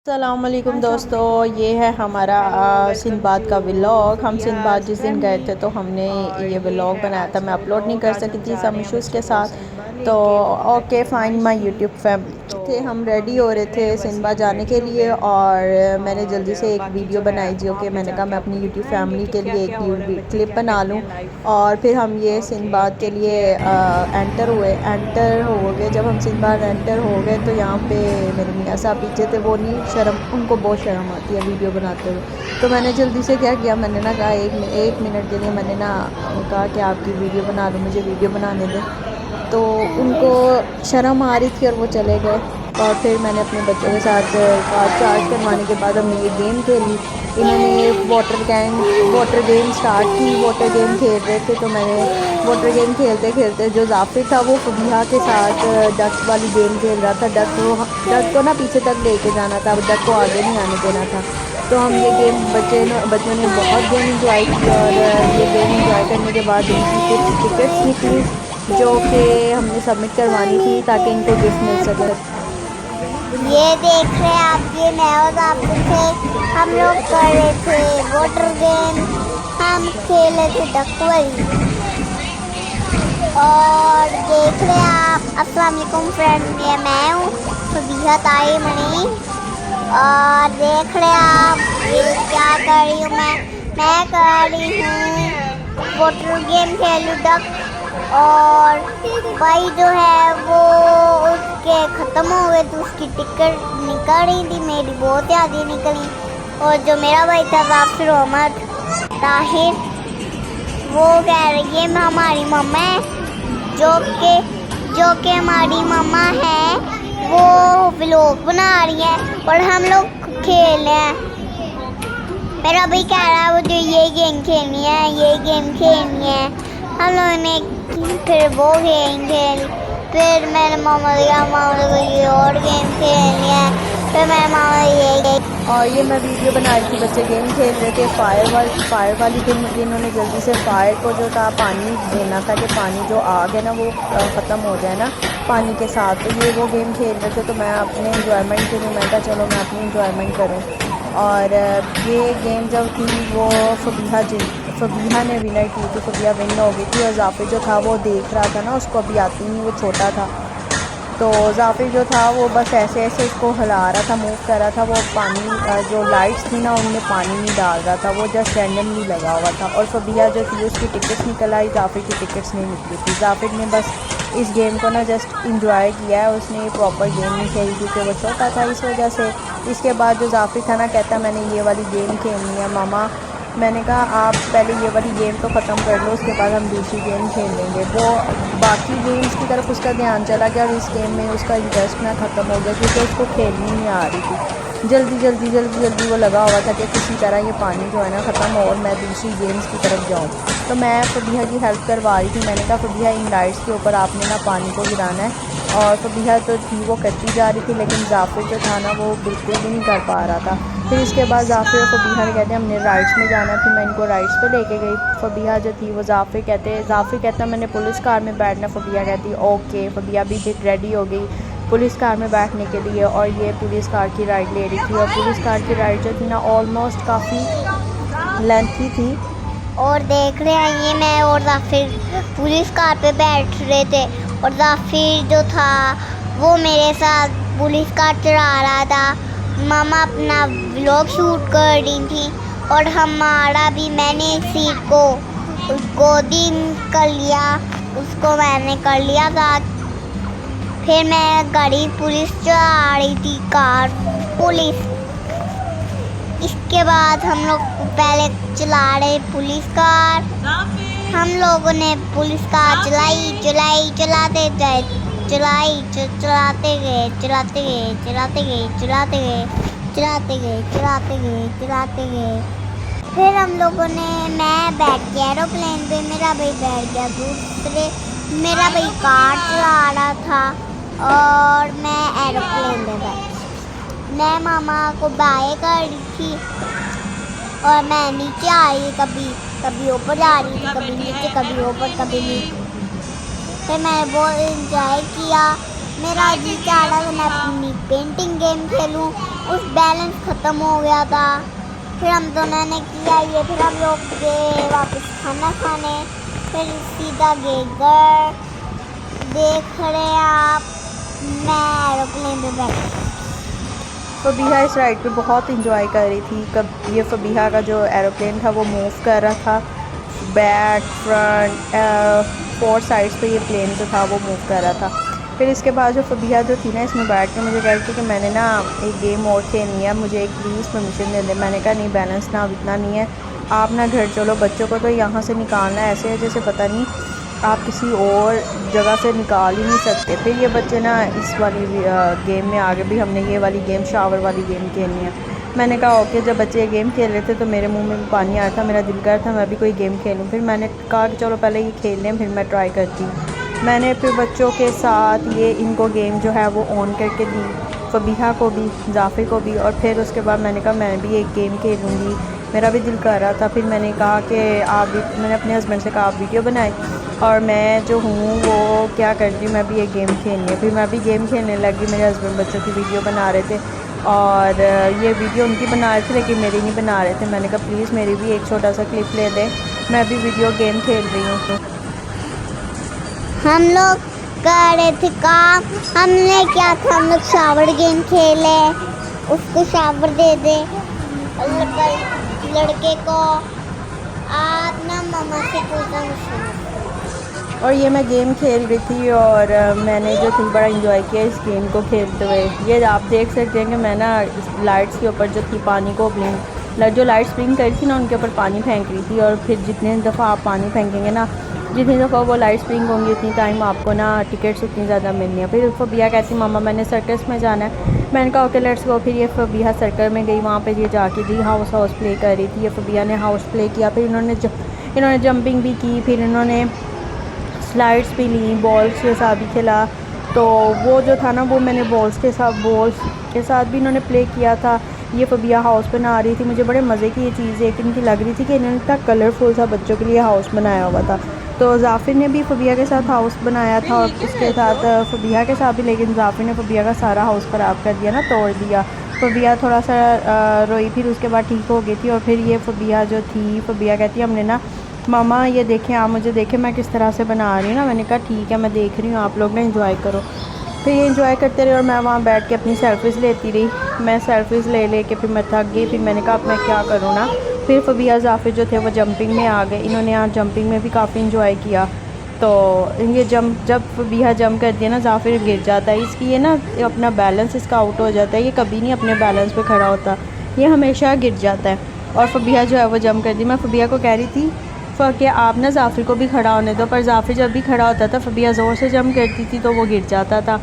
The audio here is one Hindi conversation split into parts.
अस्सलामुअलैकुम दोस्तों, ये है हमारा सिंदबाद का व्लॉग। हम सिंदबाद जिस दिन गए थे तो हमने ये व्लॉग बनाया था। मैं अपलोड नहीं कर सकी थी सब इश्यूज़ के साथ। तो okay fine, my YouTube family थे, हम रेडी हो रहे थे सिंदबाद जाने के लिए और मैंने जल्दी से एक वीडियो बनाई जो कि मैंने कहा मैं अपनी यूट्यूब फैमिली के लिए एक क्लिप बना लूँ। और फिर हम ये सिंदबाद के लिए एंटर हो गए। जब हम सिंदबाद एंटर हो गए तो यहाँ पे मेरे मियाँ साहब पीछे थे, वो नहीं शर्म, उनको बहुत शर्म आती है वीडियो बनाते हुए। तो मैंने जल्दी से क्या किया, मैंने ना कहा एक मिनट के लिए मैंने ना कहा कि आपकी वीडियो बना लो, मुझे वीडियो बनाने दें। तो उनको शर्म आ रही थी और वो चले गए। और फिर मैंने अपने बच्चों के साथ कार चार्ज करवाने के बाद हमने ये गेम खेली। इन्होंने वाटर गेम स्टार्ट की, वाटर गेम खेल रहे थे। तो मैंने वाटर गेम खेलते खेलते जो जाफिर था वो फबीहा के साथ डक वाली गेम खेल रहा था। डक को ना पीछे तक लेके जाना था, डक को आगे नहीं आने देना था। तो हम ये गेम बच्चों ने बहुत गेम इंजॉय की। और ये गेम इंजॉय करने के बाद इनकी कुछ टिकट्स निकली जो कि हमने सबमिट करवानी थी ताकि इनको गिफ्ट मिल सके। ये देख रहे हैं आप, ये मैं और आप थे, हम लोग कर रहे थे वाटर गेम, हम खेल रहे थे डकवली। और देख रहे हैं आप, अस्सलाम वालेकुम फ्रेंड, ये मैं हूँ फबीहा ताई मनी। और देख रहे हैं आप ये क्या कर रही हूँ मैं कर रही हूँ वाटर गेम खेलूँ डक। और भाई जो है वो उसके ख़त्म हो गए तो उसकी टिकट निकल रही थी, मेरी बहुत ज़्यादा निकली। और जो मेरा भाई था जाफिर अहमद ताहिर, वो कह रही है हमारी मम्मा है, जो कि हमारी मम्मा है वो व्लॉग बना रही है और हम लोग खेल रहे हैं। मेरा भाई कह रहा है मुझे ये गेम खेलनी है, ये गेम खेलनी है। हम लोगों ने फिर वो गेम खेली, फिर मेरे मामा को ये और गेम खेलनी है, फिर मेरे मामा ये। और ये मैं वीडियो बना रही थी, बच्चे गेम खेल रहे थे फायर वाली गेम। इन्होंने जल्दी से फायर को जो था पानी देना था कि पानी जो आग है ना वो ख़त्म हो जाए ना पानी के साथ। तो ये वो गेम खेल रहे थे। तो मैं अपने इंजॉयमेंट के लिए मैं कहा चलो मैं अपनी इंजॉयमेंट करूँ। और ये गेम जब थी वो फबीहा ने विनर की थी, फबीहा विन हो गई थी। और जाफिर जो था वो देख रहा था ना, उसको अभी आती नहीं, वो छोटा था। तो जाफिर जो था वो बस ऐसे ऐसे उसको हिला रहा था, मूव कर रहा था। वो पानी जो लाइट्स थी ना उनमें पानी नहीं डाल रहा था, वो जस्ट रैंडमली लगा हुआ था। और फबीहा जो थी उसकी टिकट्स निकल आई, जाफिर की टिकट्स नहीं निकली थी। जाफिर ने बस इस गेम को ना जस्ट इंजॉय किया है, उसने प्रॉपर गेम नहीं खेली क्योंकि वो छोटा था इस वजह से। इसके बाद जो जाफिर था ना कहता मैंने ये वाली गेम खेलनी है मामा। मैंने कहा आप पहले ये वाली गेम तो ख़त्म कर लो, उसके बाद हम दूसरी गेम खेल लेंगे। वो बाकी गेम्स की तरफ उसका ध्यान चला गया और इस गेम में उसका इंटरेस्ट ना ख़त्म हो गया क्योंकि उसको खेलनी नहीं आ रही थी। जल्दी वो लगा हुआ था कि किसी तरह ये पानी जो है ना ख़त्म हो और मैं दूसरी गेम्स की तरफ जाऊँ। तो मैं फबीहा की हेल्प करवा रही थी। मैंने कहा फबीहा इन लाइट्स के ऊपर आपने ना पानी को गिराना है। और फबीहा तो थी वो करती जा रही थी, लेकिन जाफिर जो था ना वो बिल्कुल भी नहीं कर पा रहा था। फिर इसके बाद जाफिर और फबीहा ने कहते हमने राइड्स में जाना। फिर मैं इनको राइड्स पे लेके गई। फबीहा जो थी वो जाफिर कहता मैंने पुलिस कार में बैठना। फबीहा कहती ओके। फबीहा भी रेडी हो गई पुलिस कार में बैठने के लिए और ये पुलिस कार की राइड ले रही थी। और पुलिस कार की राइड जो थी ना ऑलमोस्ट काफ़ी लेंथी थी। और देख रहे हैं ये मैं और जाफिर पुलिस कार पे बैठ रहे थे और जाफिर जो था वो मेरे साथ पुलिस कार चला रहा था। मामा अपना व्लॉग शूट कर रही थी और हमारा भी, मैंने एक सीट को गोदी कर लिया, उसको मैंने कर लिया था। फिर मैं गाड़ी पुलिस चला रही थी, कार पुलिस। इसके बाद हम लोग पहले चला रहे पुलिस कार, हम लोगों ने पुलिस कार चलाते गए। फिर हम लोगों ने, मैं बैठ गया एरोप्लेन पे, मेरा भाई बैठ गया दूसरे, मेरा भाई कार चला रहा था और मैं एरोप्लेन में बैठी। मैं मामा को बाय कर रही थी और मैं नीचे आ रही, कभी ऊपर जा रही थी, कभी नीचे, कभी ऊपर, कभी नीचे। फिर मैंने बहुत इंजॉय किया। मेरा जी चाह रहा था मैं अपनी पेंटिंग गेम खेलूं। उस बैलेंस ख़त्म हो गया था। फिर हम दोनों ने किया ये, फिर हम लोग गए वापस खाना खाने, फिर सीधा गए घर। देख रहे हैं आप, मैं एरोप्लेन में बैठी। फ़बीहा इस राइड पे बहुत इंजॉय कर रही थी। कब ये फ़बीहा का जो एरोप्लेन था वो मूव कर रहा था, बैक फ्रंट 4 साइड्स पे ये प्लेन जो था वो मूव कर रहा था। फिर इसके बाद जो फ़बीहा जो थी ना, इसमें बैठ के मुझे कह रही थी कि मैंने ना एक गेम और खेलनी है, मुझे एक प्लीज़ परमिशन दे दे। मैंने कहा नहीं, बैलेंस ना अब इतना नहीं है, आप ना घर चलो, बच्चों को तो यहाँ से निकालना है ऐसे है जैसे पता नहीं आप किसी और जगह से निकाल ही नहीं सकते। फिर ये बच्चे ना इस वाली गेम में आगे भी हमने ये वाली गेम, शावर वाली गेम खेलनी है। मैंने कहा ओके। जब बच्चे गेम खेल रहे थे तो मेरे मुंह में भी पानी आया था, मेरा दिल कर रहा था मैं भी कोई गेम खेलूं। फिर मैंने कहा कि चलो पहले ये खेल लें, फिर मैं ट्राई करती हूँ। मैंने फिर बच्चों के साथ ये इनको गेम जो है वो ऑन करके दी, फ़बीहा को भी, जाफ़िर को भी। और फिर उसके बाद मैंने कहा मैं भी एक गेम खेलूँगी, मेरा भी दिल कर रहा था। फिर मैंने कहा कि मैंने अपने हस्बैंड से कहा आप वीडियो बनाएं और मैं जो हूँ वो क्या करती हूँ, मैं भी एक गेम खेलनी है। फिर मैं भी गेम खेलने लगी। मेरे हस्बैंड बच्चों की वीडियो बना रहे थे और ये वीडियो उनकी बना रहे थे लेकिन मेरी नहीं बना रहे थे। मैंने कहा प्लीज़ मेरी भी एक छोटा सा क्लिप ले दें, मैं भी वीडियो गेम खेल रही हूँ। हम लोग कर रहे थे काम। हमने क्या था, हम लोग शावर गेम खेले, उसको शावर दे दे लड़के को। आप ना मम्मा से पूछना मुझसे। और ये मैं गेम खेल रही थी और मैंने जो थी बड़ा इंजॉय किया इस गेम को खेलते हुए। ये आप देख सकते हैं कि मैं ना इस लाइट्स के ऊपर जो थी पानी को जो लाइट स्प्रिंग करी थी ना उनके ऊपर पानी फेंक रही थी। और फिर जितने दफ़ा आप पानी फेंकेंगे ना, जितनी दफ़ा वो लाइट स्प्रिंग होंगी उतनी टाइम आपको ना टिकट्स उतनी ज़्यादा मिलनी है। फिर फ़बीहा कहती मामा मैंने सर्कस में जाना है। मैंने कहा ओके लेट्स गो। फिर ये फ़बीहा सर्कल में गई, वहाँ पे ये जाके जी हाउस प्ले कर रही थी। ये फ़बीहा ने हाउस प्ले किया, फिर इन्होंने जंपिंग भी की, फिर इन्होंने स्लाइड्स भी ली, बॉल्स के साथ भी खेला। तो वो जो था ना वो मैंने बॉल्स के साथ भी इन्होंने प्ले किया था। ये फ़बीहा हाउस बना रही थी, मुझे बड़े मज़े की ये चीज़ एक इनकी लग रही थी कि इन्होंने इतना कलरफुल सा बच्चों के लिए हाउस बनाया हुआ था। तो जाफ़िर ने भी फ़बीहा के साथ हाउस बनाया था और उसके साथ फ़बीहा के साथ भी, लेकिन जाफ़िर ने फ़बीहा का सारा हाउस ख़राब कर दिया ना, तोड़ दिया। फ़बीहा थोड़ा सा रोई, फिर उसके बाद ठीक हो गई थी। और फिर ये फ़बीहा जो थी, फ़बीहा कहती हमने ना मामा ये देखें, आप मुझे देखें मैं किस तरह से बना रही हूँ ना। मैंने कहा ठीक है मैं देख रही हूँ, आप लोग ना इंजॉय करो। फिर ये इंजॉय करते रहे और मैं वहाँ बैठ के अपनी सेल्फ़ीज़ लेती रही। मैं सेल्फ़ीज़ ले के फिर मैं थक गई। फिर मैंने कहा अब मैं क्या करूँ ना। फिर फ़बीहा जाफ़िर जो थे वो जंपिंग में आ गए। इन्होंने यहाँ जंपिंग में भी काफ़ी इंजॉय किया। तो ये जब फ़बीहा जंप करती है ना, जाफ़िर गिर जाता है। इसकी ये ना अपना बैलेंस इसका आउट हो जाता है, ये कभी नहीं अपने बैलेंस पे खड़ा होता, ये हमेशा गिर जाता है। और फ़बीहा जो है वो जंप करती। मैं फ़बीहा को कह रही थी कि आप ना जाफ़िर को भी खड़ा होने दो, पर जाफ़िर जब भी खड़ा होता था फ़बीहा ज़ोर से जंप करती थी तो वो गिर जाता था।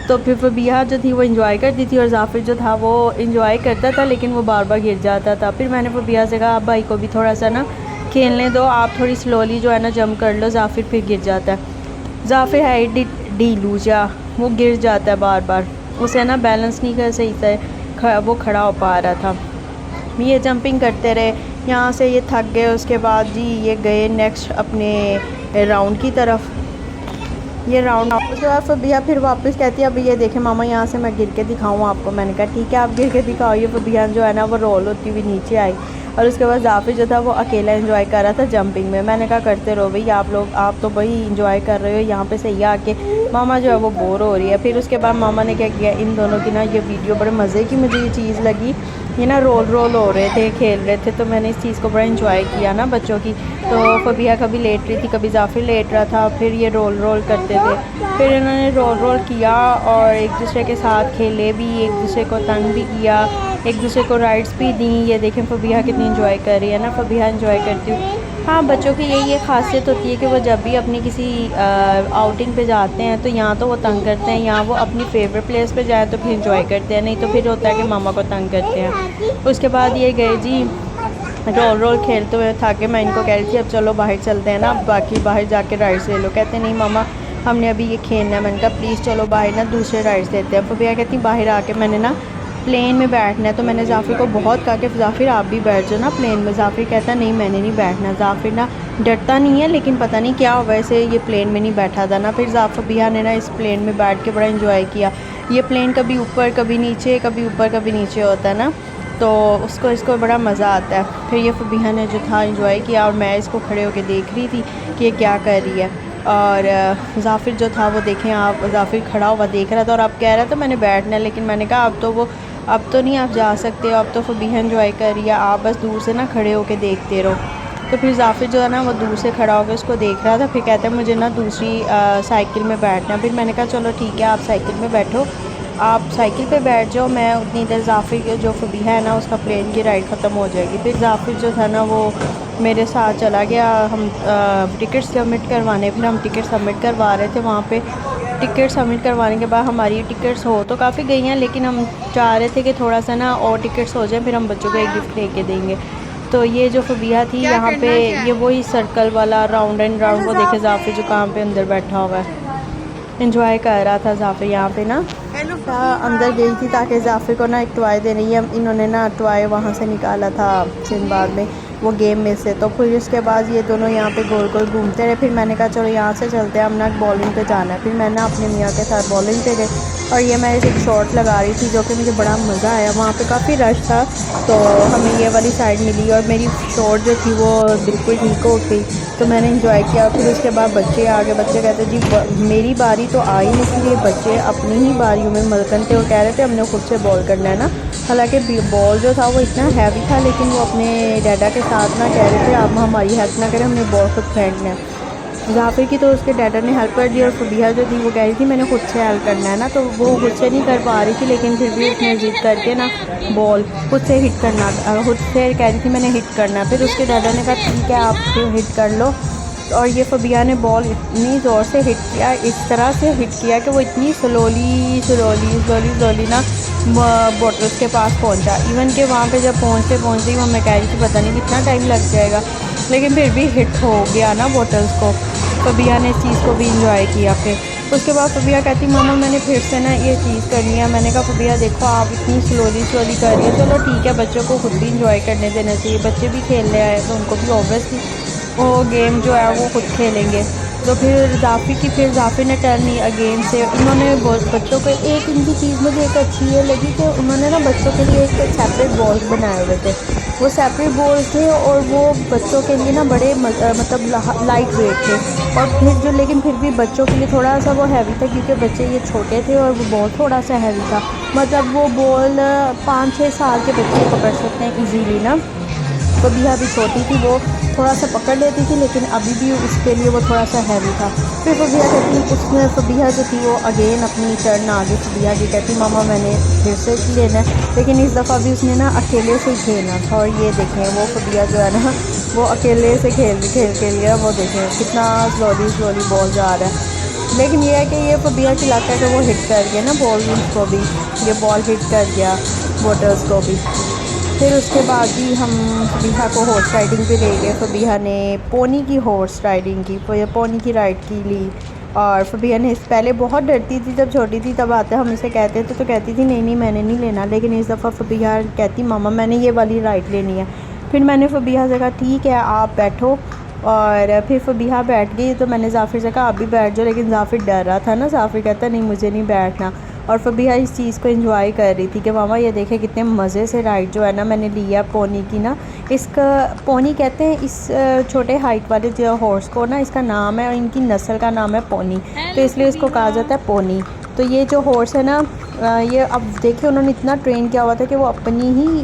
तो फिर फ़बीहा जो थी वो इंजॉय करती थी और जाफ़िर जो था वो इंजॉय करता था लेकिन वो बार बार गिर जाता था। फिर मैंने फ़बीहा से कहा आप भाई को भी थोड़ा सा ना खेलने दो, आप थोड़ी स्लोली जो है ना जंप कर लो। जाफ़िर फिर गिर जाता है। जाफ़िर है ढीलू जा, वो गिर जाता है बार बार, उसे ना बैलेंस नहीं कर सही से वो खड़ा हो पा रहा था। ये जंपिंग करते रहे, यहाँ से ये थक गए। उसके बाद जी ये गए नेक्स्ट अपने राउंड की तरफ। ये राउंड उसके बाद फ़बीहा फिर वापस कहती है अभी ये देखें मामा यहाँ से मैं गिर के दिखाऊँ आपको। मैंने कहा ठीक है आप गिर के दिखाओ। ये फ़बीहा जो है ना वो रोल होती हुई नीचे आई और उसके बाद जाफ़िर जो था वो अकेला एंजॉय कर रहा था जंपिंग में। मैंने कहा करते रहो भाई आप लोग, आप तो भाई इंजॉय कर रहे हो, यहाँ पे सही आके मामा जो है वो बोर हो रही है। फिर उसके बाद मामा ने क्या किया, इन दोनों की ना ये वीडियो बड़े मज़े की मुझे ये चीज़ लगी। ये ना रोल हो रहे थे, खेल रहे थे, तो मैंने इस चीज़ को बड़ा इंजॉय किया ना बच्चों की। तो फ़बीहा कभी लेट रही थी, कभी जाफ़िर लेट रहा था, फिर ये रोल करते थे। फिर इन्होंने रोल किया और एक दूसरे के साथ खेले भी, एक दूसरे को तंग भी किया, एक दूसरे को राइड्स भी दी। ये देखें फ़बीहा कितनी इंजॉय कर रही है ना, फ़बीहा इंजॉय करती हूँ। हाँ बच्चों की यही एक ख़ासियत होती है कि वो जब भी अपनी किसी आउटिंग पे जाते हैं तो यहाँ तो वो तंग करते हैं, यहाँ वो अपनी फेवरेट प्लेस पे जाए तो फिर इंजॉय करते हैं, नहीं तो फिर होता है कि मामा को तंग करते हैं। उसके बाद ये गए जी रोल खेलते हुए था कि मैं इनको कह रही थी अब चलो बाहर चलते हैं ना, बाकी बाहर जाके राइड्स ले लो। कहते नहीं मामा हमने अभी ये खेलना है। मैंने कहा प्लीज़ चलो बाहर ना दूसरे राइड्स लेते हैं। फ़बीहा कहती बाहर आके मैंने ना प्लेन में बैठना है। तो मैंने जाफ़िर को बहुत कहा कि जाफ़िर आप भी बैठ जाओ ना प्लेन में। जाफ़िर कहता नहीं मैंने नहीं बैठना। जाफ़िर ना डरता नहीं है, लेकिन पता नहीं क्या वैसे ये प्लेन में नहीं बैठा था ना। फिर ज़ाफ़िया ने ना इस प्लेन में बैठ के बड़ा इंजॉय किया। ये प्लेन कभी ऊपर कभी नीचे, कभी ऊपर कभी नीचे होता है ना, तो इसको बड़ा मज़ा आता है। फिर ये फ़बिहा ने जो था इंजॉय किया और मैं इसको खड़े होकर देख रही थी कि ये क्या कर रही है। और जाफ़िर जो था वो देखें आप, जाफ़िर खड़ा हुआ देख रहा था और अब कह रहा था मैंने बैठना है, लेकिन मैंने कहा अब तो नहीं आप जा सकते हो, अब तो फ़बिहा इंजॉय कर रही है, आप बस दूर से ना खड़े होकर देखते रहो। तो फिर जाफ़िर जो है ना वो दूर से खड़ा होकर उसको देख रहा था। फिर कहता है मुझे ना दूसरी साइकिल में बैठना। फिर मैंने कहा चलो ठीक है आप साइकिल में बैठो, आप साइकिल पे बैठ जाओ, मैं उतनी देर जाफ़िर जो फ़बिहा है ना उसका प्लेन की राइड ख़त्म हो जाएगी। फिर जाफ़िर जो था ना वो मेरे साथ चला गया हम टिकट सबमिट करवाने। फिर हम टिकट सबमिट करवा रहे थे वहाँ पे। टिकट सबमिट करवाने के बाद हमारी टिकट्स हो तो काफ़ी गई हैं, लेकिन हम चाह रहे थे कि थोड़ा सा ना और टिकट्स हो जाए, फिर हम बच्चों को एक गिफ्ट लेके देंगे। तो ये जो फ़बिहा थी यहाँ पे, ये वही सर्कल वाला राउंड एंड राउंड, वो देखे जाफ़िर जो काम पे अंदर बैठा हुआ है, इंजॉय कर रहा था जाफ़िर यहाँ पे ना। अंदर गई थी ताकि जाफ़िर को ना एक टॉय देनी है। इन्होंने ना टॉय वहाँ से निकाला था सिंदबाद में, वो गेम में से। तो फिर उसके बाद ये दोनों यहाँ पे गोल गोल घूमते रहे। फिर मैंने कहा चलो यहाँ से चलते हैं, हम ना बॉलिंग पे जाना है। फिर मैं ना अपने मियाँ के साथ बॉलिंग पे गई और ये मैं एक शॉट लगा रही थी जो कि मुझे बड़ा मज़ा आया। वहाँ पे काफ़ी रश था तो हमें ये वाली साइड मिली और मेरी शॉट जो थी वो बिल्कुल ठीक हो गई, तो मैंने इंजॉय किया। फिर उसके बाद बच्चे आ गए, बच्चे कहते जी मेरी बारी तो आई नहीं थी, ये बच्चे अपनी ही बारियों में मलकन थे और कह रहे थे हमने खुद से बॉल करना है ना। हालांकि बॉल जो था वो इतना हैवी था, लेकिन वो अपने डैडा के साथ ना कह रहे थे आप हमारी हेल्प ना करें, हमने बॉल खुद फेंकना है। जाफ़िर की तो उसके डैडा ने हेल्प कर दी और फ़बिहा जो थी वो कह रही थी मैंने खुद से हेल्प करना है ना, तो वो खुद से नहीं कर पा रही थी, लेकिन फिर भी उसने ज़िद करके ना बॉल खुद से हिट करना, खुद से कह रही थी मैंने हिट करना। फिर उसके डैडा ने कहा ठीक है आप हिट कर लो, और ये फ़बिहा ने बॉल इतनी ज़ोर से हिट किया, इस तरह से हिट किया कि वो इतनी स्लोली ना बॉटल्स के पास पहुंचा। इवन के वहाँ पे जब पहुँचते ही वो मैं कह रही थी पता नहीं कितना टाइम लग जाएगा, लेकिन फिर भी हिट हो गया ना बॉटल्स को। फ़बिहा ने इस चीज़ को भी इंजॉय किया। फिर उसके बाद फ़बिहा कहती मामा मैंने फिर से ना ये चीज़ करनी है। मैंने कहा फ़बिहा देखो आप इतनी स्लोली कर रही है, चलो ठीक है बच्चों को खुद भी इंजॉय करने देना चाहिए, बच्चे भी खेलने आए तो उनको भी ऑब्वियसली वो गेम जो है वो खुद खेलेंगे। तो फिर जाफ़िर ने टर्न ली अगेन से। इन्होंने बच्चों को एक इनकी चीज़ मुझे एक अच्छी ये लगी कि उन्होंने ना बच्चों के लिए एक सेपरेट बॉल्स बनाए हुए थे, वो सेपरेट बॉल्स थे और वो बच्चों के लिए ना बड़े मतलब लाइट वेट थे, और लेकिन फिर भी बच्चों के लिए थोड़ा सा वो हैवी था क्योंकि बच्चे ये छोटे थे और वो बॉल थोड़ा सा हैवी था। मतलब वो बॉल 5-6 साल के बच्चे पकड़ सकते हैं ईजीली ना। फ़बिहा भी छोटी थी, वो थोड़ा सा पकड़ लेती थी, लेकिन अभी भी उसके लिए वो थोड़ा सा हैवी था। फिर फ़बिहा कहती उसमें फ़बिहा जो थी वो अगेन अपनी टर्न आ गई। फ़बिहा की कहती मामा मैंने फिर से लेना है, लेकिन इस दफ़ा भी उसने ना अकेले से ही खेलना था। और ये देखें वो फ़बिहा जो है ना वो अकेले से खेल के लिए वो देखें कितना स्लोली बॉल जा रहा है। लेकिन ये है कि ये फ़बिहा की लक है कि वो हिट कर गया ना बॉल को भी, ये बॉल हिट कर गया बॉटल्स को भी। फिर उसके बाद ही हम फ़बिहा को हॉर्स राइडिंग पे ले गए। फ़बिहा ने पोनी की हॉर्स राइडिंग की, पोनी की राइड की ली। और फ़बिहा ने पहले बहुत डरती थी जब छोटी थी, तब आते हम इसे कहते थे तो कहती थी नहीं मैंने नहीं लेना, लेकिन इस दफ़ा फ़बिहा कहती मामा मैंने ये वाली राइड लेनी है। फिर मैंने फ़बिहा से कहा ठीक है आप बैठो, और फिर फ़बिहा बैठ गई। तो मैंने जाफ़िर से कहा आप भी बैठ जाओ, लेकिन जाफ़िर डर रहा था ना, जाफ़िर कहता नहीं मुझे नहीं बैठना। और फ़बिहा इस चीज़ को एंजॉय कर रही थी कि मामा ये देखे कितने मज़े से राइड जो है ना मैंने लिया पोनी की ना। इसका पोनी कहते हैं इस छोटे हाइट वाले जो हॉर्स को ना, इसका नाम है और इनकी नस्ल का नाम है पोनी, तो इसलिए इसको कहा जाता है पोनी। तो ये जो हॉर्स है ना ये अब देखिए उन्होंने इतना ट्रेन किया हुआ था कि वो अपनी ही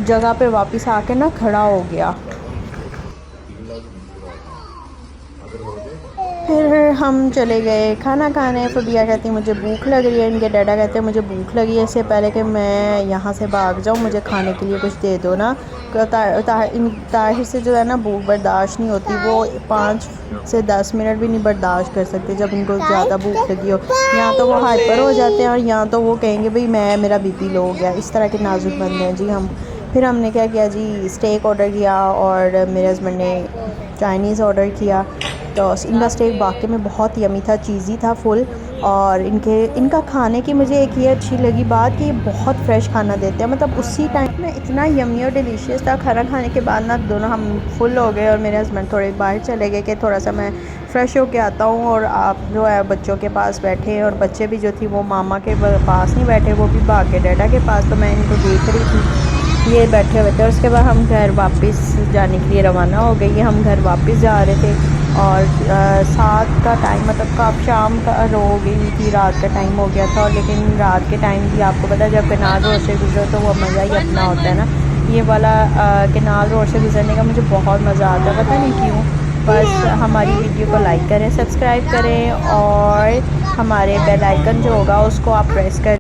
जगह पे वापस आके ना खड़ा हो गया। फिर हम चले गए खाना खाने। फ़बिहा कहती मुझे भूख लग रही है, इनके डैडा कहते हैं मुझे भूख लगी है, इससे पहले कि मैं यहाँ से भाग जाऊँ मुझे खाने के लिए कुछ दे दो ना। ताहिर से जो है ना भूख बर्दाश्त नहीं होती, वो 5 से 10 मिनट भी नहीं बर्दाश्त कर सकते जब इनको ज़्यादा भूख लगी हो। यहाँ तो वो हाइपर हो जाते हैं और यहाँ तो वो कहेंगे भाई मेरा बीपी लो हो गया, इस तरह के नाजुक बंदे हैं जी हम। फिर हमने क्या किया जी, स्टेक ऑर्डर किया और मेरे हस्बैंड ने चाइनीज़ ऑर्डर किया। तो इनका स्टेक वाकई में बहुत यमी था, चीज़ी था फुल। और इनका खाने की मुझे एक ये अच्छी लगी बात कि ये बहुत फ्रेश खाना देते हैं, मतलब उसी टाइम में इतना यम्मी और डिलीशियस था। खाना खाने के बाद ना दोनों हम फुल हो गए और मेरे हस्बैंड थोड़े बाहर चले गए कि थोड़ा सा मैं फ़्रेश होके आता हूँ, और आप जो है बच्चों के पास बैठे हैं, और बच्चे भी जो थी वो मामा के पास नहीं बैठे, वो भी भाग के डैडा के पास, तो मैं इनको देख रही थी ये बैठे हुए थे। और उसके बाद हम घर वापस जाने के लिए रवाना हो गई। हम घर वापस जा रहे थे और 7 का टाइम, मतलब कब शाम का हो गई थी, रात का टाइम हो गया था। और लेकिन रात के टाइम भी आपको पता है जब कैनाल रोड से गुजरो तो वो मज़ा ही अपना होता है ना। ये वाला कैनाल रोड से गुजरने का मुझे बहुत मज़ा आता है, पता नहीं क्यों। बस हमारी वीडियो को लाइक करें, सब्सक्राइब करें, और हमारे बेल आइकन जो होगा उसको आप प्रेस कर